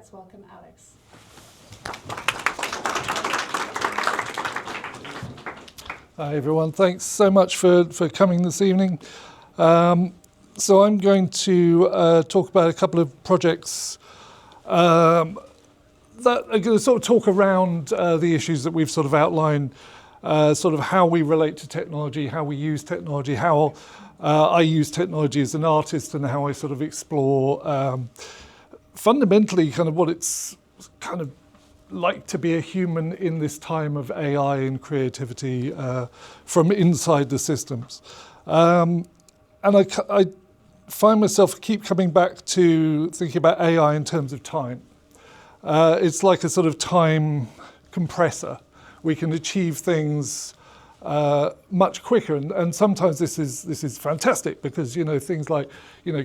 let's welcome Alex. Hi everyone, thanks so much for coming this evening. So I'm going to talk about a couple of projects that are going to sort of talk around the issues that we've sort of outlined, sort of how we relate to technology, how we use technology, how I use technology as an artist, and how I sort of explore fundamentally kind of what it's kind of like to be a human in this time of AI and creativity from inside the systems. And I find myself keep coming back to thinking about AI in terms of time. It's like a sort of time compressor. We can achieve things much quicker, and sometimes this is fantastic because things like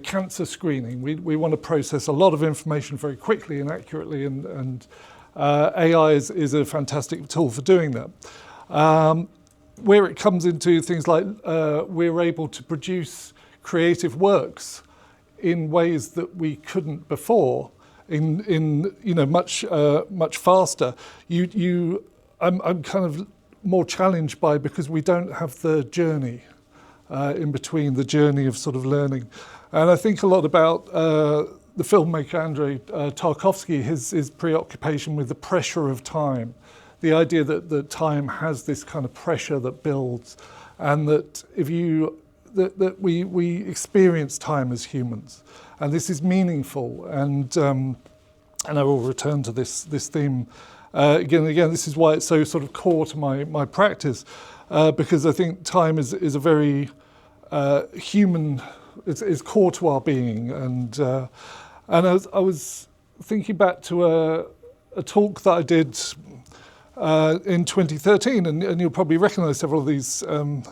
cancer screening. We want to process a lot of information very quickly and accurately, and AI is a fantastic tool for doing that. Where it comes into things like we're able to produce creative works in ways that we couldn't before, in much faster. I'm kind of more challenged by, because we don't have the journey in between, the journey of sort of learning. And I think a lot about the filmmaker Andrei Tarkovsky, his preoccupation with the pressure of time, the idea that time has this kind of pressure that builds, and that that we experience time as humans, and this is meaningful. And I will return to this theme again and again. This is why it's so sort of core to my practice, because I think time is a very human. It's core to our being, and I was thinking back to a talk that I did in 2013, and you'll probably recognise several of these people.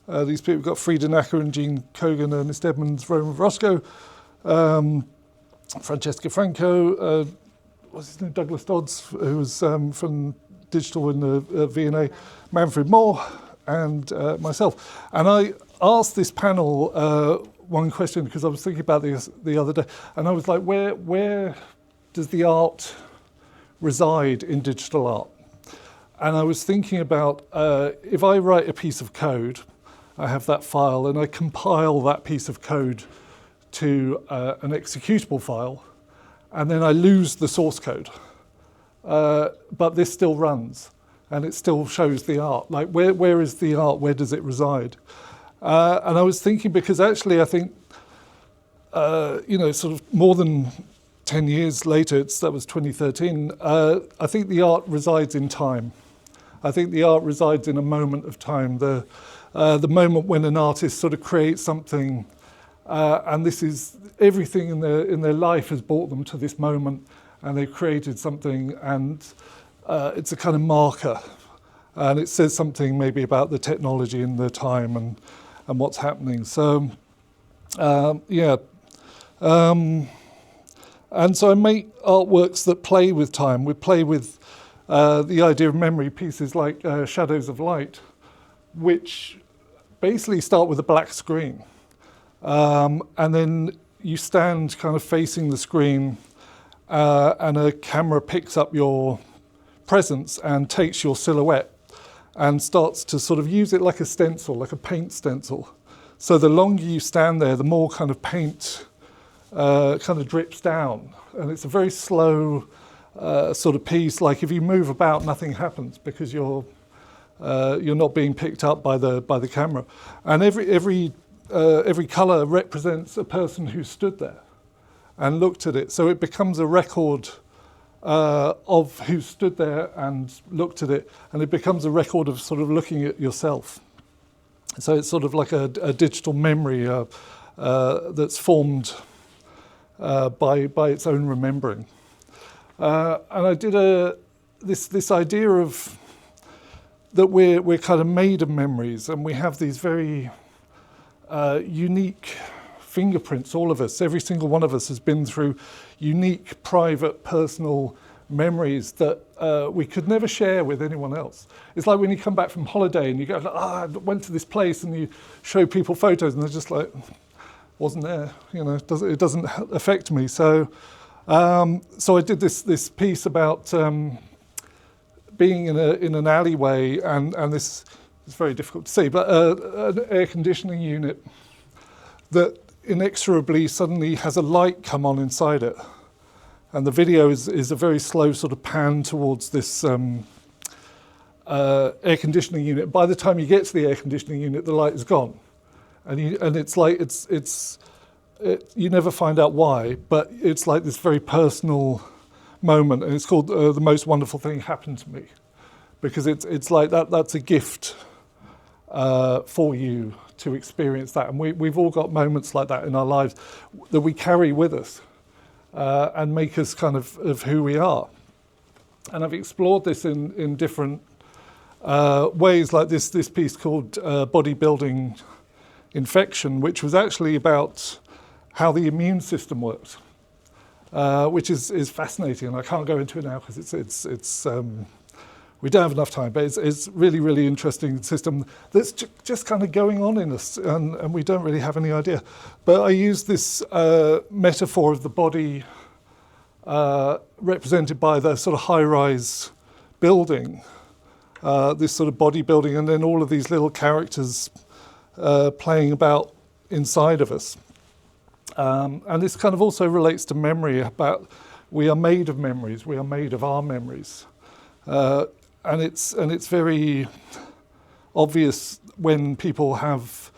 We've got Frida Nacker and Jean Kogan, Ernest Edmonds, Roman Roscoe, Francesca Franco, what's his name, Douglas Dodds, who was from Digital in the V&A, Manfred Moore, and myself. And I asked this panel one question, because I was thinking about this the other day, and I was like, where does the art reside in digital art? And I was thinking about, if I write a piece of code, I have that file, and I compile that piece of code to an executable file, and then I lose the source code. But this still runs, and it still shows the art. Like, where is the art? Where does it reside? And I was thinking, because actually I think, sort of more than 10 years later, that was 2013, I think the art resides in time. I think the art resides in a moment of time, the moment when an artist sort of creates something, and this is everything in their life has brought them to this moment, and they've created something, and it's a kind of marker, and it says something maybe about the technology and the time and what's happening. So and so I make artworks that play with time. We play with the idea of memory, pieces like Shadows of Light, which basically start with a black screen. And then you stand kind of facing the screen, and a camera picks up your presence and takes your silhouette and starts to sort of use it like a stencil, like a paint stencil. So the longer you stand there, the more kind of paint kind of drips down. And it's a very slow sort of piece. Like, if you move about, nothing happens, because you're not being picked up by the camera. And every colour represents a person who stood there and looked at it. So it becomes a record of who stood there and looked at it, and it becomes a record of sort of looking at yourself. So it's sort of like a digital memory that's formed by its own remembering. And I did this idea of that we're kind of made of memories, and we have these very unique fingerprints, all of us. Every single one of us has been through unique, private, personal memories that we could never share with anyone else. It's like when you come back from holiday and you go, I went to this place, and you show people photos and they're just like, wasn't there, it doesn't affect me. So So I did this piece about being in an alleyway, and this is very difficult to see, but an air conditioning unit that inexorably suddenly has a light come on inside it. And the video is a very slow sort of pan towards this air conditioning unit. By the time you get to the air conditioning unit, the light is gone. And it's like, you never find out why, but it's like this very personal moment, and it's called The Most Wonderful Thing Happened to Me, because it's like that's a gift for you to experience that. And we've all got moments like that in our lives that we carry with us and make us kind of who we are. And I've explored this in different ways, like this piece called Bodybuilding Infection, which was actually about how the immune system works, which is fascinating, and I can't go into it now because it's we don't have enough time, but it's really, really interesting system that's just kind of going on in us, and we don't really have any idea. But I use this metaphor of the body represented by the sort of high-rise building, this sort of body building, and then all of these little characters playing about inside of us. And this kind of also relates to memory, about we are made of memories, we are made of our memories. And it's very obvious when people have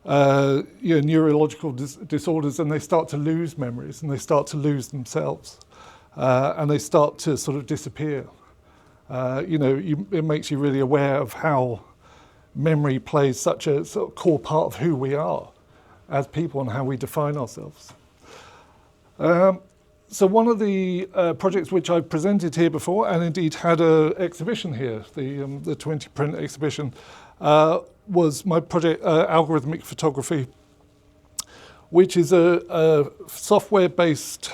neurological disorders, and they start to lose memories, and they start to lose themselves, and they start to sort of disappear. It makes you really aware of how memory plays such a sort of core part of who we are as people and how we define ourselves. So one of the projects which I've presented here before, and indeed had an exhibition here, the 20 print exhibition, was my project Algorithmic Photography, which is a software-based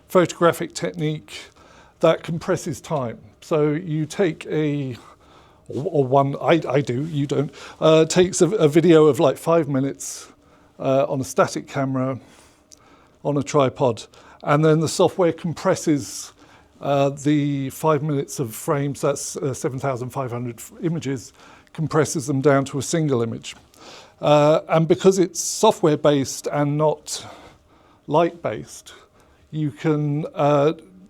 photographic technique that compresses time. So you take I do, you don't, takes a video of like 5 minutes on a static camera on a tripod, and then the software compresses the 5 minutes of frames, that's 7,500 images, compresses them down to a single image. And because it's software-based and not light-based, you can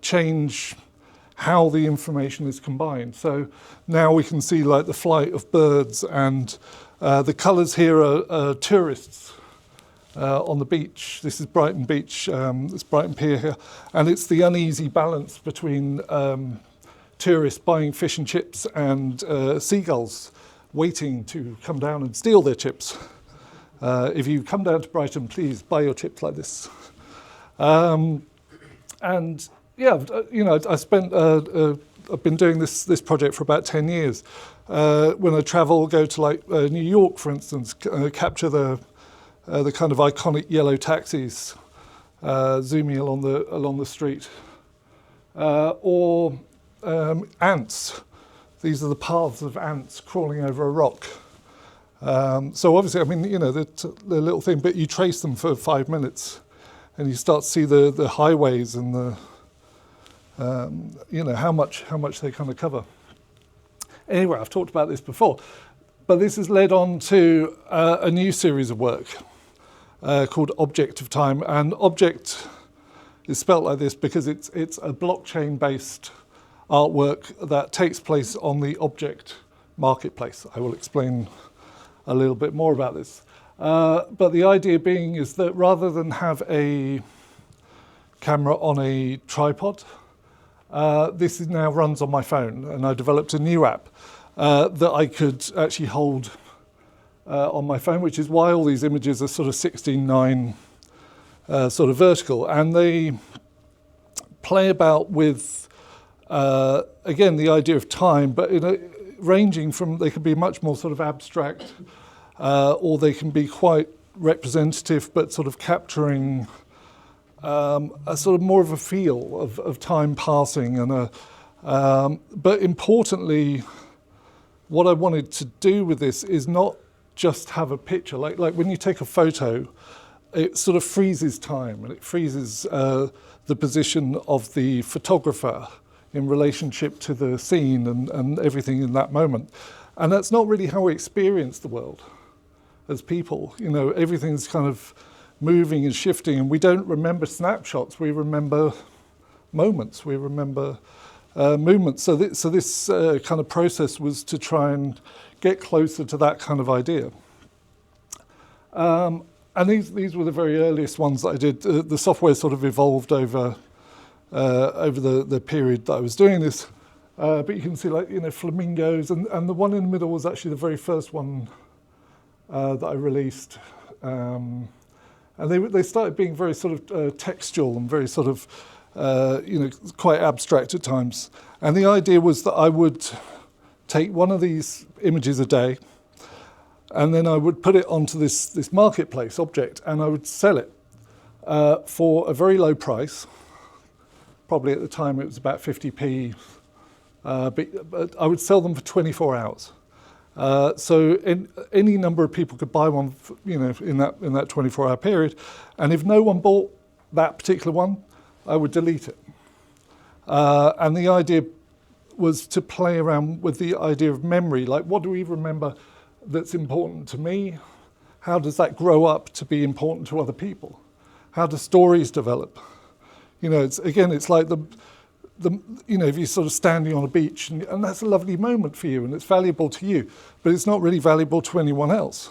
change how the information is combined. So now we can see like the flight of birds, and the colours here are tourists on the beach. This is Brighton Beach, it's Brighton Pier here, and it's the uneasy balance between tourists buying fish and chips and seagulls waiting to come down and steal their chips. If you come down to Brighton, please buy your chips like this. And yeah, I've been doing this project for about 10 years. When I travel, go to like New York, for instance, capture the kind of iconic yellow taxis zooming along the street, or ants. These are the paths of ants crawling over a rock. So obviously, I mean, the little thing, but you trace them for 5 minutes, and you start to see the highways and the how much they kind of cover. Anyway, I've talked about this before, but this has led on to a new series of work called Object of Time. And object is spelt like this because it's a blockchain-based artwork that takes place on the object marketplace. I will explain a little bit more about this. But the idea being is that rather than have a camera on a tripod, this now runs on my phone, and I developed a new app that I could actually hold on my phone, which is why all these images are sort of 16:9 sort of vertical, and they play about with again the idea of time, but ranging from, they can be much more sort of abstract, or they can be quite representative, but sort of capturing a sort of more of a feel of time passing, and but importantly, what I wanted to do with this is not just have a picture. Like when you take a photo, it sort of freezes time, and it freezes the position of the photographer in relationship to the scene and everything in that moment. And that's not really how we experience the world as people. You know, everything's kind of moving and shifting, and we don't remember snapshots, we remember moments, we remember movements. So this kind of process was to try and get closer to that kind of idea. And these were the very earliest ones that I did. The software sort of evolved over the period that I was doing this. But you can see, like, you know, flamingos, and the one in the middle was actually the very first one that I released. And they started being very sort of textual and very sort of, you know, quite abstract at times. And the idea was that I would take one of these images a day, and then I would put it onto this marketplace object, and I would sell it for a very low price. Probably at the time it was about 50p, but I would sell them for 24 hours. So any number of people could buy one, you know, in that 24-hour period, and if no one bought that particular one, I would delete it. And the idea was to play around with the idea of memory, like, what do we remember that's important to me? How does that grow up to be important to other people? How do stories develop? You know, it's like the you know, if you're sort of standing on a beach and that's a lovely moment for you and it's valuable to you, but it's not really valuable to anyone else.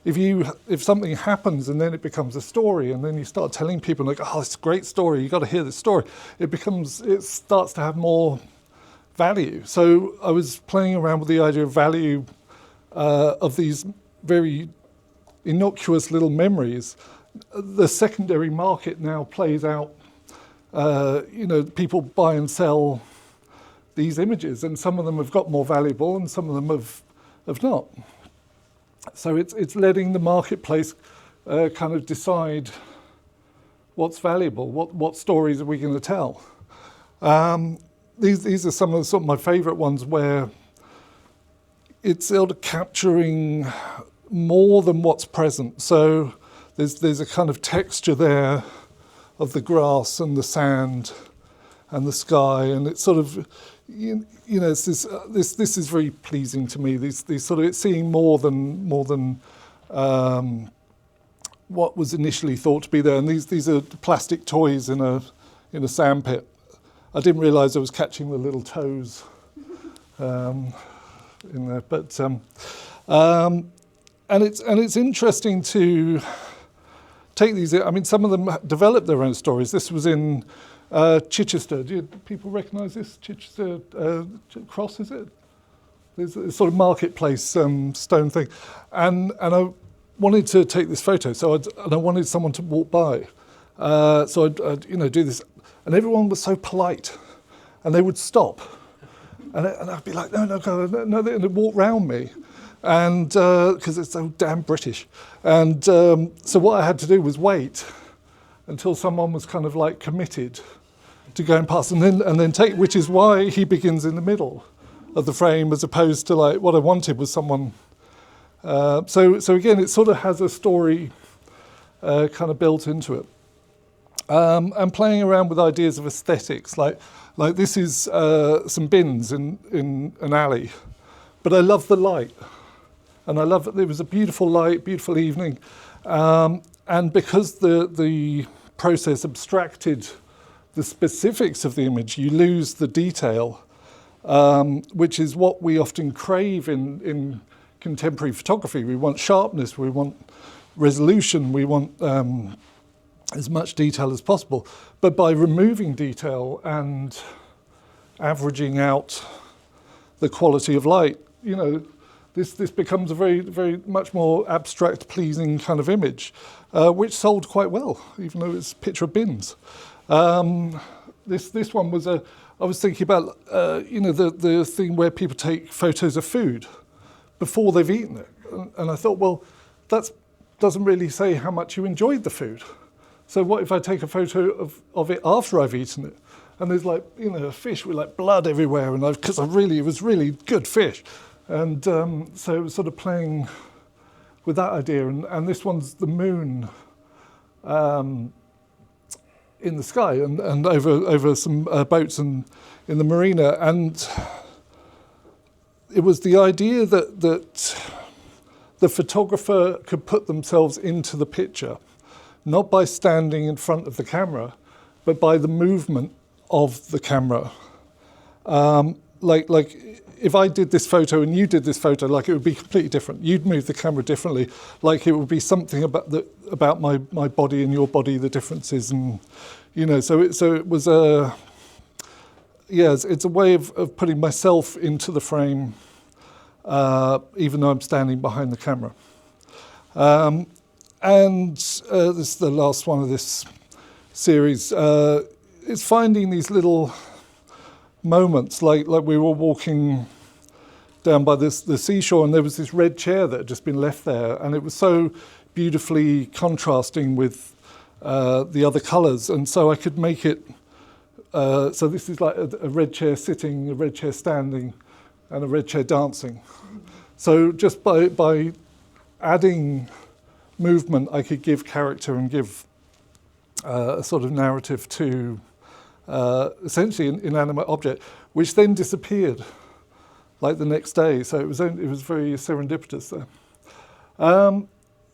If something happens and then it becomes a story, and then you start telling people, like, oh, it's a great story, you got to hear this story, it starts to have more value. So I was playing around with the idea of value of these very innocuous little memories. The secondary market now plays out. You know, people buy and sell these images, and some of them have got more valuable and some of them have not. So it's letting the marketplace kind of decide what's valuable, what stories are we going to tell. These are some of my favourite ones, where it's sort of capturing more than what's present. So there's a kind of texture there of the grass and the sand and the sky, and it's sort of, you know, it's this is very pleasing to me. These sort of, it's seeing more than what was initially thought to be there. And these are plastic toys in a sand pit. I didn't realise I was catching the little toes in there, but and it's interesting to take these. I mean, some of them develop their own stories. This was in Chichester. Do people recognise this? Chichester Cross, is it? There's a sort of marketplace stone thing, and I wanted to take this photo. So I wanted someone to walk by. So I'd do this, and everyone was so polite, and they would stop, and I'd be like, no, and they'd walk round me. And because it's so damn British, and so what I had to do was wait until someone was kind of like committed to going past, and then take, which is why he begins in the middle of the frame, as opposed to, like, what I wanted was someone. So again, it sort of has a story kind of built into it, and playing around with ideas of aesthetics, like this is some bins in an alley, but I love the light. And I love it. It was a beautiful light, beautiful evening, and because the process abstracted the specifics of the image, you lose the detail, which is what we often crave in contemporary photography. We want sharpness, we want resolution, we want as much detail as possible. But by removing detail and averaging out the quality of light, you know, this becomes a very, very much more abstract, pleasing kind of image, which sold quite well, even though it's a picture of bins. This one was I was thinking about, the thing where people take photos of food before they've eaten it. And I thought, well, that doesn't really say how much you enjoyed the food. So what if I take a photo of it after I've eaten it? And there's, like, a fish with, like, blood everywhere, and it was really good fish. And so it was sort of playing with that idea. And this one's the moon in the sky and over some boats and in the marina. And it was the idea that the photographer could put themselves into the picture, not by standing in front of the camera, but by the movement of the camera. Like if I did this photo and you did this photo, like it would be completely different. You'd move the camera differently. Like it would be something about my body and your body, the differences, and so it was it's a way of putting myself into the frame, even though I'm standing behind the camera. And this is the last one of this series. It's finding these little moments, like we were walking down by the seashore, and there was this red chair that had just been left there, and it was so beautifully contrasting with the other colours, and so I could make it. So this is like a red chair sitting, a red chair standing, and a red chair dancing. So just by adding movement, I could give character and give a sort of narrative to essentially an inanimate object, which then disappeared like the next day. So it was very serendipitous there.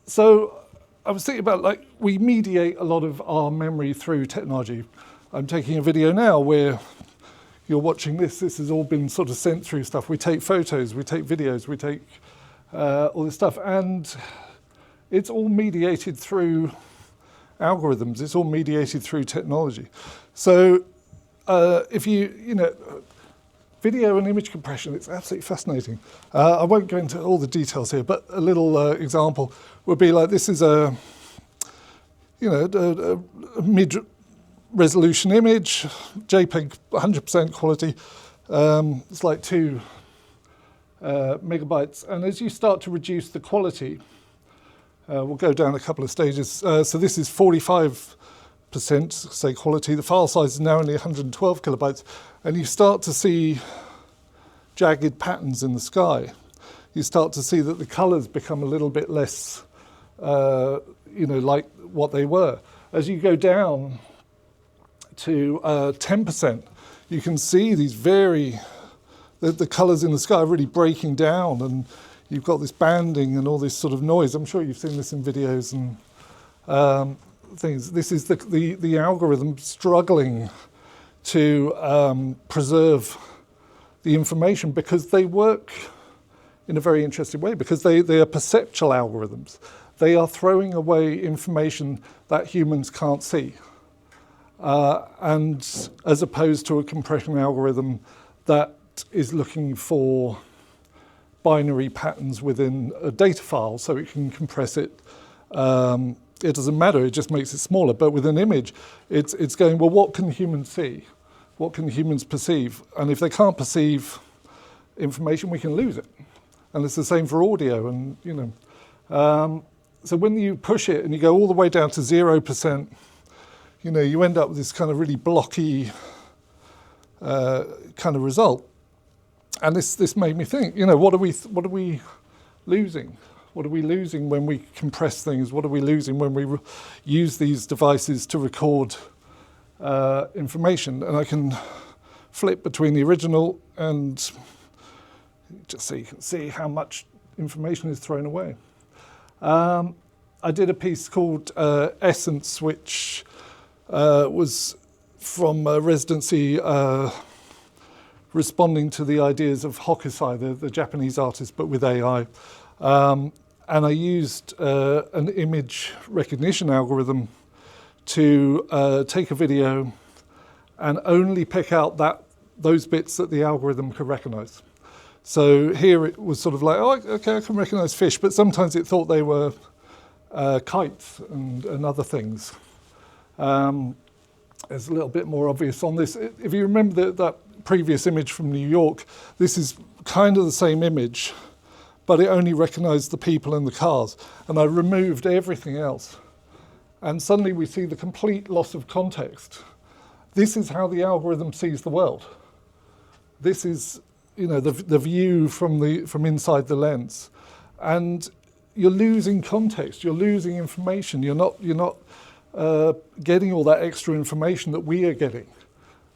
So I was thinking about, like, we mediate a lot of our memory through technology. I'm taking a video now where you're watching this. This has all been sort of sent through stuff. We take photos, we take videos, we take all this stuff, and it's all mediated through algorithms. It's all mediated through technology. So if video and image compression, it's absolutely fascinating. I won't go into all the details here, but a little example would be like, this is a mid-resolution image, JPEG 100% quality. It's like 2 megabytes. And as you start to reduce the quality, we'll go down a couple of stages. So this is 45%, say, quality. The file size is now only 112 kilobytes. And you start to see jagged patterns in the sky. You start to see that the colors become a little bit less, like what they were. As you go down to 10%, you can see these the colors in the sky are really breaking down, and you've got this banding and all this sort of noise. I'm sure you've seen this in videos and things. This is the algorithm struggling to preserve the information, because they work in a very interesting way, because they are perceptual algorithms. They are throwing away information that humans can't see. And as opposed to a compression algorithm that is looking for binary patterns within a data file so it can compress it. It doesn't matter, it just makes it smaller. But with an image, it's going, well, what can humans see? What can humans perceive? And if they can't perceive information, we can lose it. And it's the same for audio. And so when you push it and you go all the way down to 0%, you end up with this kind of really blocky kind of result. And this made me think, what are we losing? What are we losing when we compress things? What are we losing when we use these devices to record information? And I can flip between the original and just so you can see how much information is thrown away. I did a piece called Essence, which was from a residency responding to the ideas of Hokusai, the Japanese artist, but with AI. And I used an image recognition algorithm to take a video and only pick out those bits that the algorithm could recognize. So here it was sort of like, oh, okay, I can recognize fish, but sometimes it thought they were kites and other things. It's a little bit more obvious on this. If you remember that previous image from New York, this is kind of the same image, but it only recognized the people and the cars. And I removed everything else. And suddenly we see the complete loss of context. This is how the algorithm sees the world. This is, the view from inside the lens. And you're losing context, you're losing information, you're not getting all that extra information that we are getting.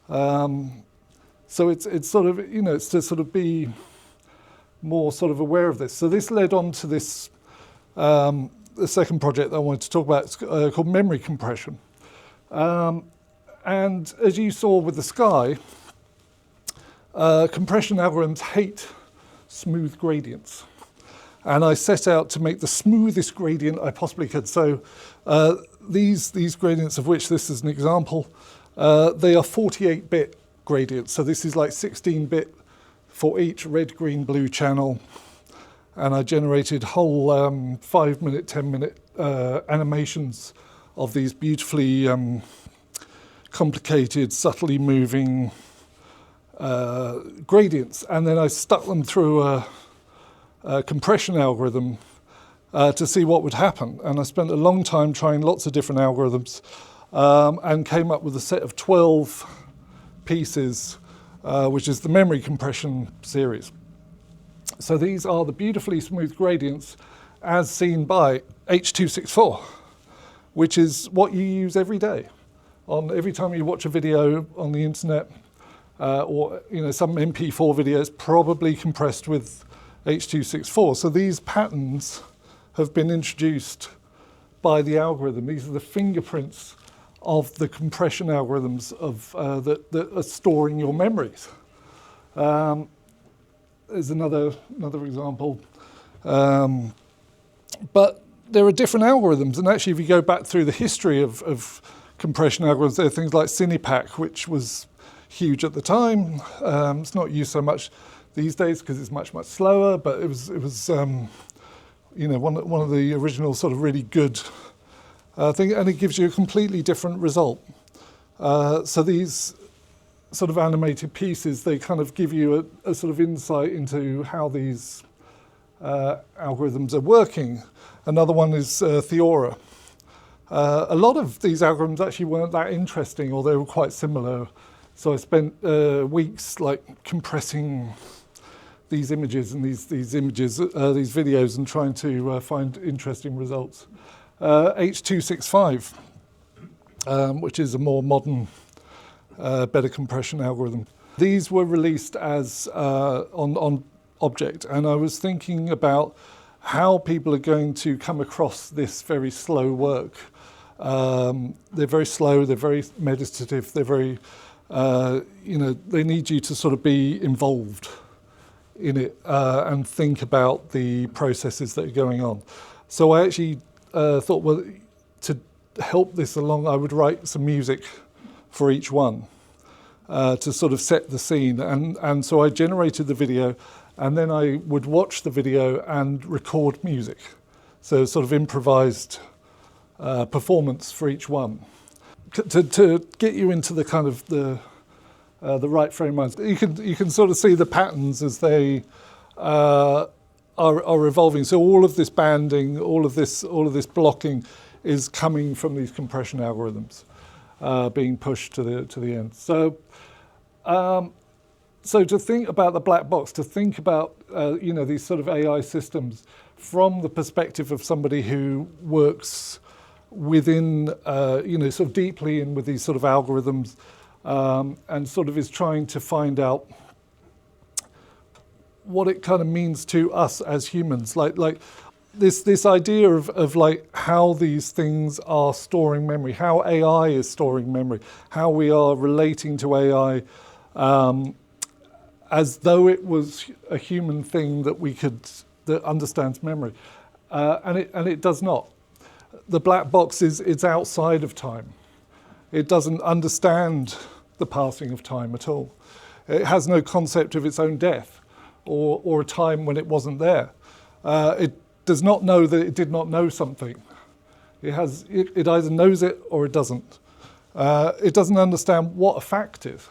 So it's sort of, it's to sort of be more sort of aware of this. So this led on to this, the second project that I wanted to talk about. It's called memory compression. And as you saw with the sky, compression algorithms hate smooth gradients. And I set out to make the smoothest gradient I possibly could. So these gradients, of which this is an example, they are 48-bit gradients. So this is like 16-bit for each red, green, blue channel. And I generated whole 5-minute, 10-minute animations of these beautifully complicated, subtly moving gradients. And then I stuck them through a compression algorithm to see what would happen. And I spent a long time trying lots of different algorithms and came up with a set of 12 pieces, which is the memory compression series. So these are the beautifully smooth gradients as seen by H.264, which is what you use every day. Every time you watch a video on the internet, or some MP4 video is probably compressed with H.264. So these patterns have been introduced by the algorithm. These are the fingerprints of the compression algorithms that are storing your memories. There's another example. But there are different algorithms, and actually if you go back through the history of compression algorithms, there are things like Cinepack, which was huge at the time. It's not used so much these days because it's much slower, but it was one of the original sort of really good thing, and it gives you a completely different result. So these sort of animated pieces, they kind of give you a sort of insight into how these algorithms are working. Another one is Theora. A lot of these algorithms actually weren't that interesting, or they were quite similar. So I spent weeks like compressing these images and these videos and trying to find interesting results. H.265, which is a more modern, better compression algorithm. These were released as on Object, and I was thinking about how people are going to come across this very slow work. They're very slow, they're very meditative, they're very, they need you to sort of be involved in it and think about the processes that are going on. So I actually thought, well, to help this along, I would write some music for each one to sort of set the scene. And so I generated the video, and then I would watch the video and record music. So sort of improvised performance for each one. To get you into the kind of the right frame of mind, you can sort of see the patterns as they are evolving. So all of this banding, all of this blocking is coming from these compression algorithms being pushed to the end. So to think about the black box, to think about these sort of AI systems from the perspective of somebody who works within sort of deeply in with these sort of algorithms, and sort of is trying to find out what it kind of means to us as humans, like this idea of like how these things are storing memory, how AI is storing memory, how we are relating to AI as though it was a human thing that understands memory, and it does not. The black box it's outside of time. It doesn't understand the passing of time at all. It has no concept of its own death or a time when it wasn't there. It does not know that it did not know something. It either knows it or it doesn't. It doesn't understand what a fact is.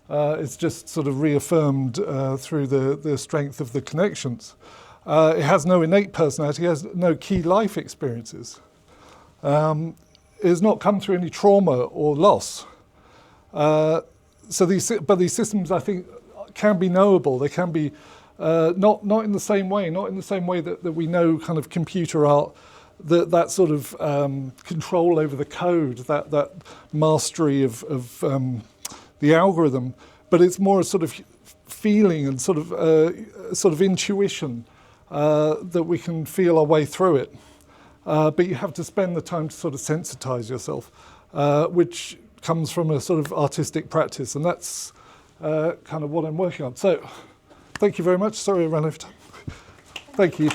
It's just sort of reaffirmed through the strength of the connections. It has no innate personality. It has no key life experiences. It has not come through any trauma or loss. But these systems, I think, can be knowable. They can be not in the same way, not in the same way that we know kind of computer art, that sort of control over the code, that mastery of the algorithm, but it's more a sort of feeling and sort of intuition that we can feel our way through it. But you have to spend the time to sort of sensitize yourself, which comes from a sort of artistic practice, and that's kind of what I'm working on. So, thank you very much. Sorry I ran over time. Thank you.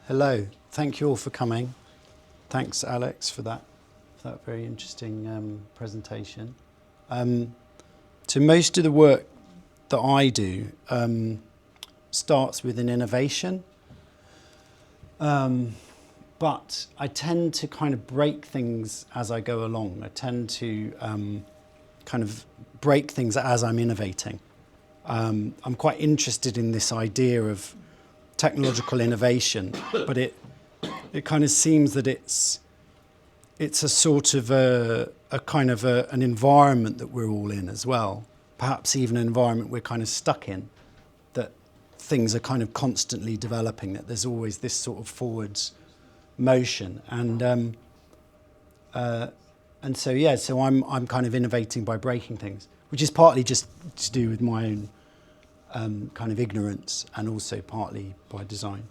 Hello. Thank you all for coming. Thanks, Alex, for that very interesting presentation. So most of the work that I do starts with an innovation, but I tend to kind of break things as I go along. I tend to kind of break things as I'm innovating. I'm quite interested in this idea of technological innovation, but it kind of seems that it's a sort of a kind of an environment that we're all in as well. Perhaps even an environment we're kind of stuck in, that things are kind of constantly developing, that there's always this sort of forwards motion. And so I'm kind of innovating by breaking things, which is partly just to do with my own kind of ignorance, and also partly by design.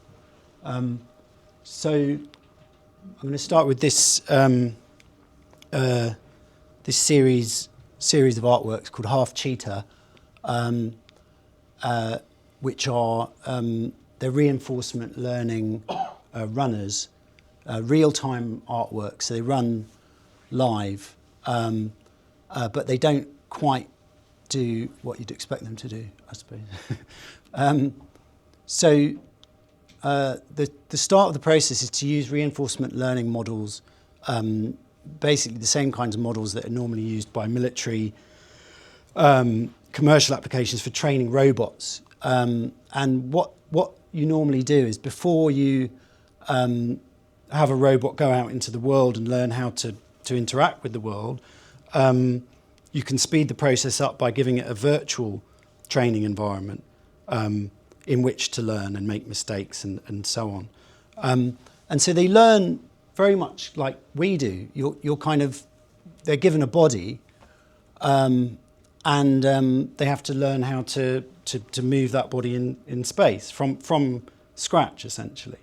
So I'm going to start with this this series of artworks called Half Cheetah, which are they're reinforcement learning runners, real-time artwork. So they run live, but they don't quite do what you'd expect them to do, I suppose. So the start of the process is to use reinforcement learning models, basically the same kinds of models that are normally used by military commercial applications for training robots. And what you normally do is, before you have a robot go out into the world and learn how to interact with the world, you can speed the process up by giving it a virtual training environment in which to learn and make mistakes and so on. And so they learn very much like we do. You're kind of, they're given a body, and they have to learn how to move that body in space from scratch, essentially.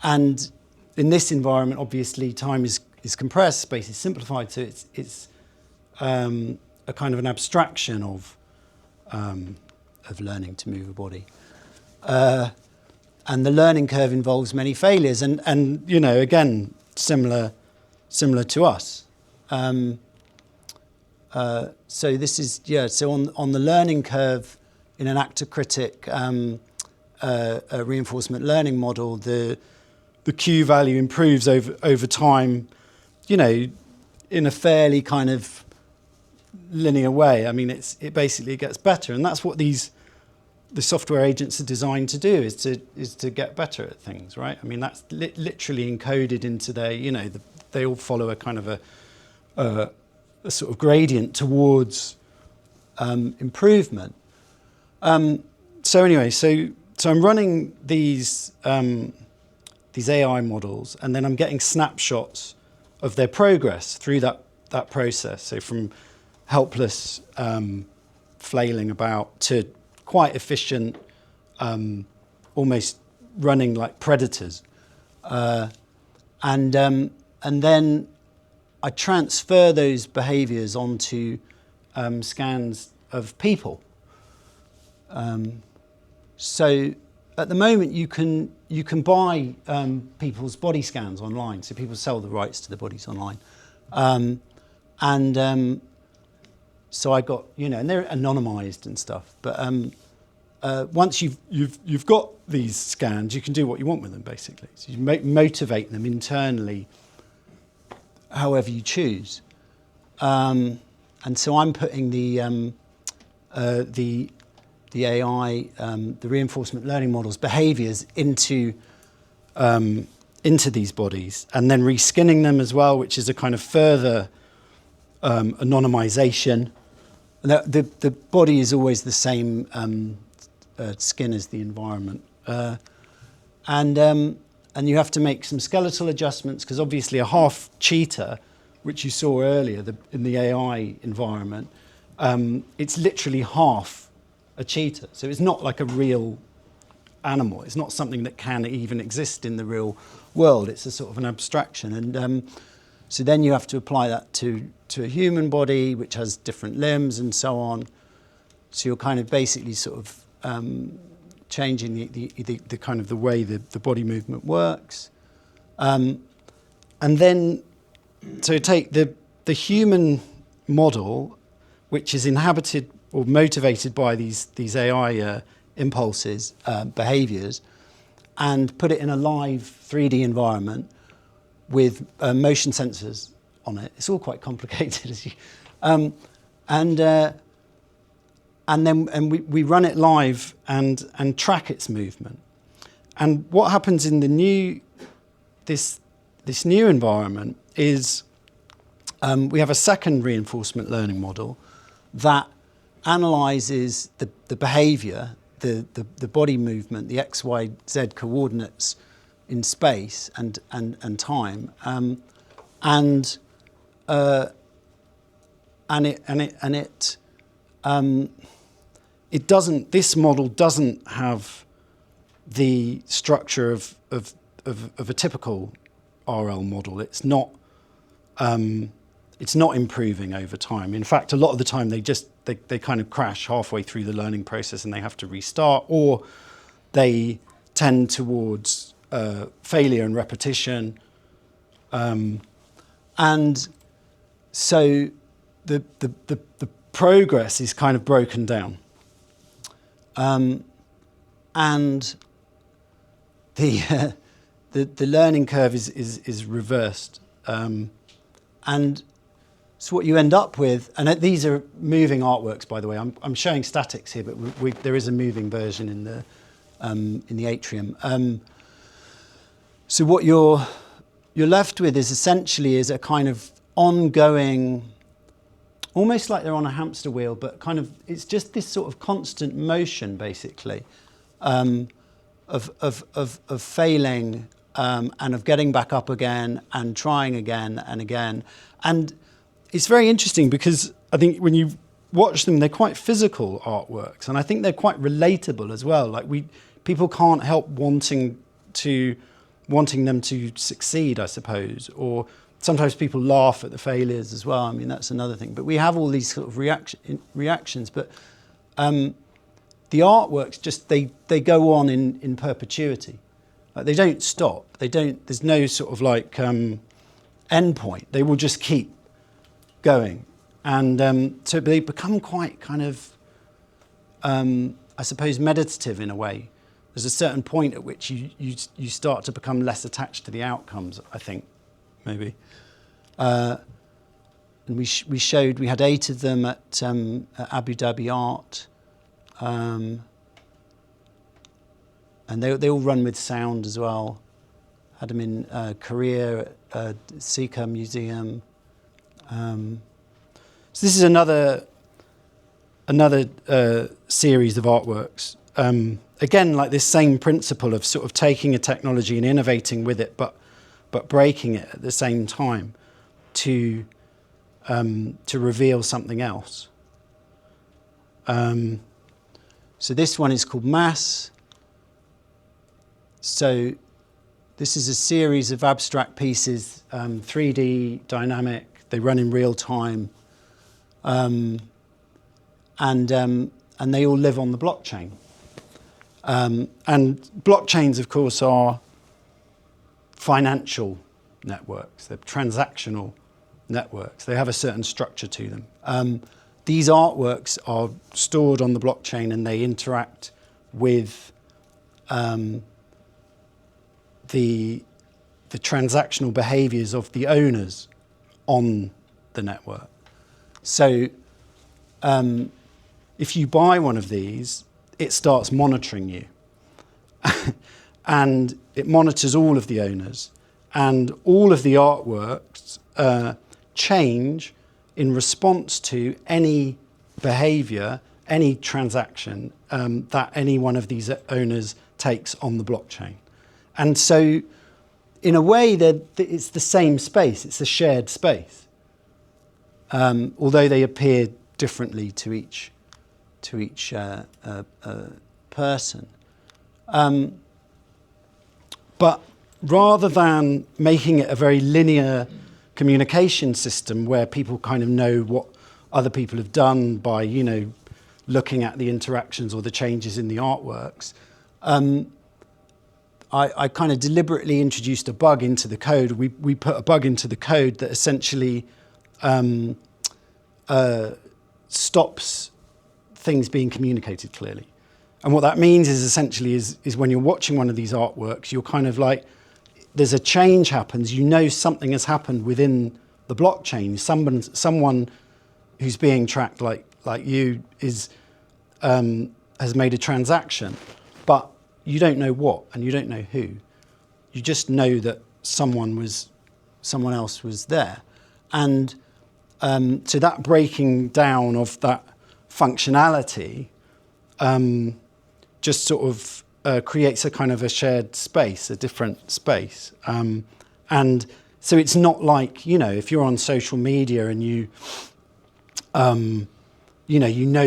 And in this environment, obviously, time is compressed, space is simplified, so it's a kind of an abstraction of learning to move a body. And the learning curve involves many failures, and you know, again, similar to us. So this is, so on the learning curve in an actor-critic reinforcement learning model, the Q value improves over time, you know, in a fairly kind of linear way. I mean, it basically gets better, and that's what the software agents are designed to do, is to get better at things, right? I mean, that's literally encoded into their, you know, they all follow a kind of a sort of gradient towards improvement. So anyway, so I'm running these AI models, and then I'm getting snapshots of their progress through that process. So from helpless flailing about to quite efficient, almost running like predators, and then I transfer those behaviours onto scans of people. So at the moment, you can buy people's body scans online. So people sell the rights to the bodies online, and so I got, you know, and they're anonymised and stuff. But once you've got these scans, you can do what you want with them, basically. So you motivate them internally, however you choose. And so I'm putting the AI, the reinforcement learning models' behaviours into these bodies, and then reskinning them as well, which is a kind of further anonymisation. The body is always the same skin as the environment. And you have to make some skeletal adjustments, because obviously a half cheetah, which you saw earlier in the AI environment, it's literally half a cheetah. So it's not like a real animal. It's not something that can even exist in the real world. It's a sort of an abstraction. And so then you have to apply that to a human body, which has different limbs and so on. So you're kind of basically sort of changing the kind of the way the body movement works. And then, so take the human model, which is inhabited or motivated by these AI impulses, behaviors, and put it in a live 3D environment with motion sensors on it. It's all quite complicated, as you, and then we run it live and track its movement. And what happens in this new environment is we have a second reinforcement learning model that analyzes the behavior, the body movement, the X, Y, Z coordinates in space and time, it doesn't. This model doesn't have the structure of a typical RL model. It's not improving over time. In fact, a lot of the time they kind of crash halfway through the learning process and they have to restart, or they tend towards failure and repetition. And so the progress is kind of broken down. And the learning curve is reversed. And so what you end up with, and these are moving artworks, by the way. I'm showing statics here, but there is a moving version in the atrium. So what you're left with is essentially a kind of ongoing, almost like they're on a hamster wheel, but kind of it's just this sort of constant motion, basically, of failing and of getting back up again and trying again and again. And it's very interesting because I think when you watch them, they're quite physical artworks, and I think they're quite relatable as well. Like people can't help wanting them to succeed, I suppose, or sometimes people laugh at the failures as well. I mean, that's another thing. But we have all these sort of reactions. But the artworks they go on in perpetuity. Like, they don't stop. There's no sort of like end point. They will just keep going, and so they become quite kind of, I suppose, meditative in a way. There's a certain point at which you start to become less attached to the outcomes, I think, maybe. And we had 8 of them at Abu Dhabi Art, and they all run with sound as well. Had them in Korea at Sika Museum. So this is another series of artworks. Again, like this same principle of sort of taking a technology and innovating with it, but breaking it at the same time to reveal something else. So this one is called Mass. So this is a series of abstract pieces, 3D, dynamic. They run in real time, and they all live on the blockchain. And blockchains, of course, are financial networks. They're transactional networks. They have a certain structure to them. These artworks are stored on the blockchain, and they interact with the transactional behaviors of the owners on the network. So if you buy one of these, it starts monitoring you. And it monitors all of the owners. And all of the artworks change in response to any behavior, any transaction that any one of these owners takes on the blockchain. And so in a way, it's the same space, it's a shared space, although they appear differently to each person. But rather than making it a very linear communication system where people kind of know what other people have done by, looking at the interactions or the changes in the artworks, I kind of deliberately introduced a bug into the code. We put a bug into the code that essentially stops things being communicated clearly. And what that means is essentially is when you're watching one of these artworks, you're kind of like, there's a change happens, something has happened within the blockchain. Someone who's being tracked like you has made a transaction, but you don't know what and you don't know who. You just know that someone else was there. And so that breaking down of that functionality just sort of creates a kind of a shared space, a different space. And so it's not like, if you're on social media and you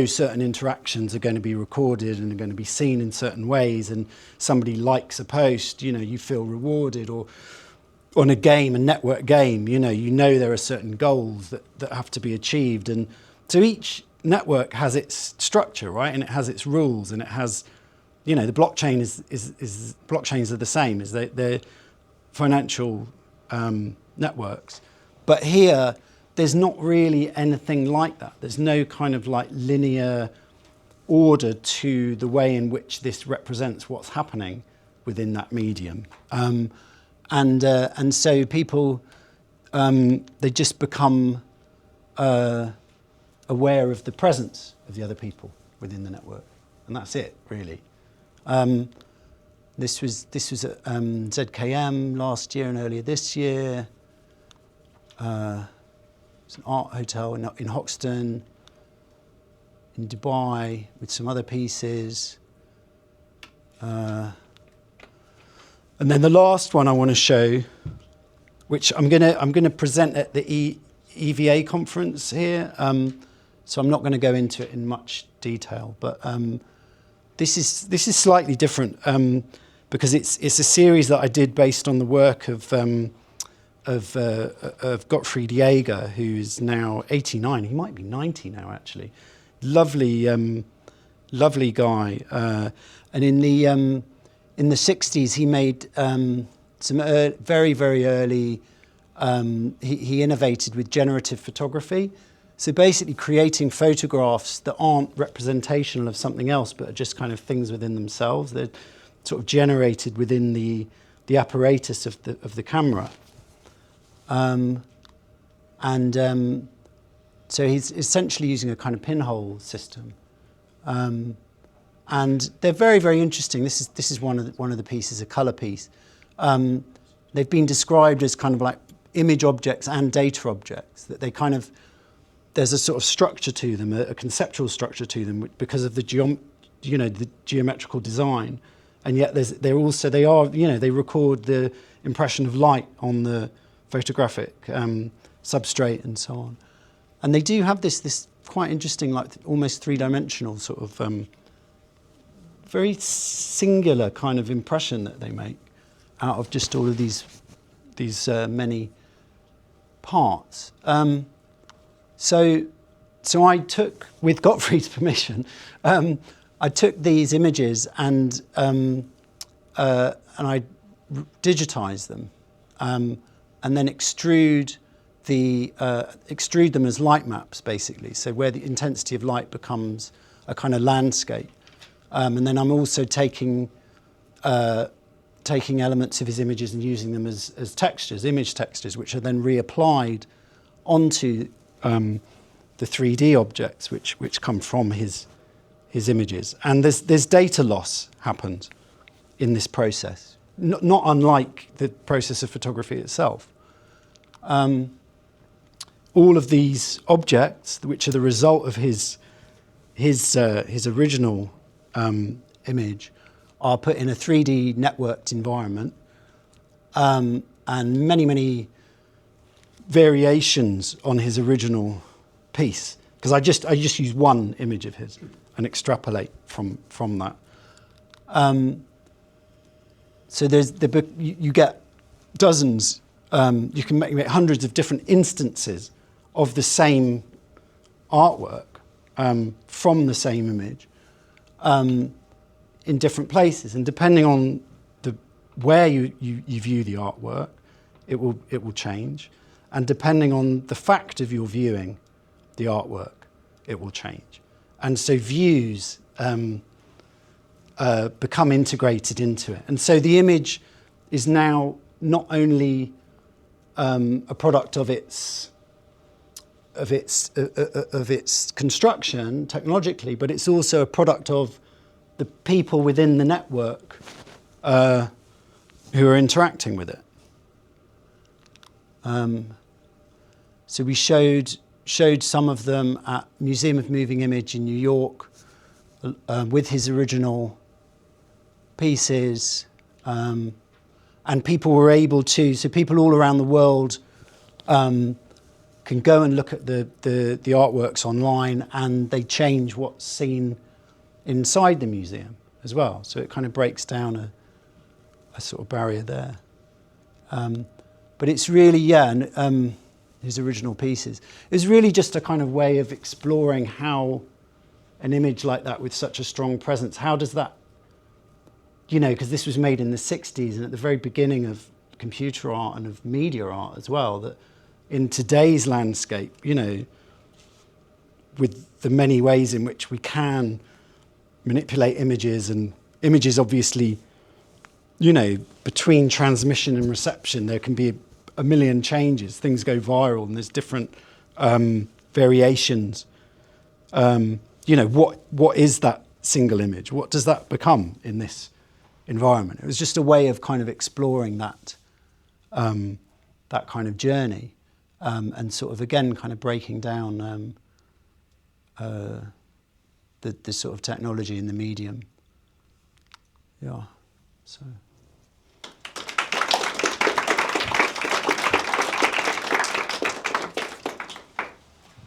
certain interactions are going to be recorded and are going to be seen in certain ways, and somebody likes a post, you feel rewarded, or on a network game, there are certain goals that have to be achieved. And so each network has its structure, right? And it has its rules, and it has, the blockchain is blockchains are the same as they're financial networks. But here, there's not really anything like that. There's no kind of like linear order to the way in which this represents what's happening within that medium. And so people, they just become aware of the presence of the other people within the network, and that's it, really. This was at ZKM last year and earlier this year. It's an art hotel in Hoxton, in Dubai, with some other pieces. And then the last one I want to show, which I'm gonna present at the EVA conference here. So I'm not going to go into it in much detail, but this is slightly different because it's a series that I did based on the work of Gottfried Jaeger, who's now 89. He might be 90 now, actually. Lovely guy. And in the 60s, he made some very, very early. He innovated with generative photography. So basically creating photographs that aren't representational of something else, but are just kind of things within themselves. They're sort of generated within the apparatus of the camera. So he's essentially using a kind of pinhole system. And they're very, very interesting. This is one of the pieces, a colour piece. They've been described as kind of like image objects and data objects, that they kind of, there's a sort of structure to them, a conceptual structure to them because of the geometrical design, and yet they record the impression of light on the photographic substrate and so on, and they do have this quite interesting, like almost three-dimensional sort of very singular kind of impression that they make out of just all of these many parts. So I took, with Gottfried's permission, I took these images and I digitized them, and then extrude them as light maps, basically. So where the intensity of light becomes a kind of landscape, and then I'm also taking elements of his images and using them as textures, image textures, which are then reapplied onto the 3D objects which come from his images. And there's data loss happens in this process, not unlike the process of photography itself. All of these objects, which are the result of his his original image are put in a 3D networked environment, and many variations on his original piece. Because I just use one image of his and extrapolate from that. So you get dozens. You can make hundreds of different instances of the same artwork from the same image in different places, and depending on where you view the artwork, it will change, and depending on the fact of your viewing the artwork, it will change. And so views become integrated into it, and so the image is now not only a product of its construction technologically, but it's also a product of the people within the network who are interacting with it. So we showed some of them at Museum of Moving Image in New York with his original pieces, and people were able to. So people all around the world can go and look at the artworks online, and they change what's seen inside the museum as well. So it kind of breaks down a sort of barrier there. But it's really, his original pieces. It was really just a kind of way of exploring how an image like that with such a strong presence, how does that, because this was made in the 60s and at the very beginning of computer art and of media art as well, that in today's landscape, with the many ways in which we can manipulate images, and images obviously, between transmission and reception, there can be a million changes. Things go viral and there's different variations. What is that single image? What does that become in this environment? It was just a way of kind of exploring that kind of journey, and sort of, again, kind of breaking down the sort of technology in the medium. Yeah, so...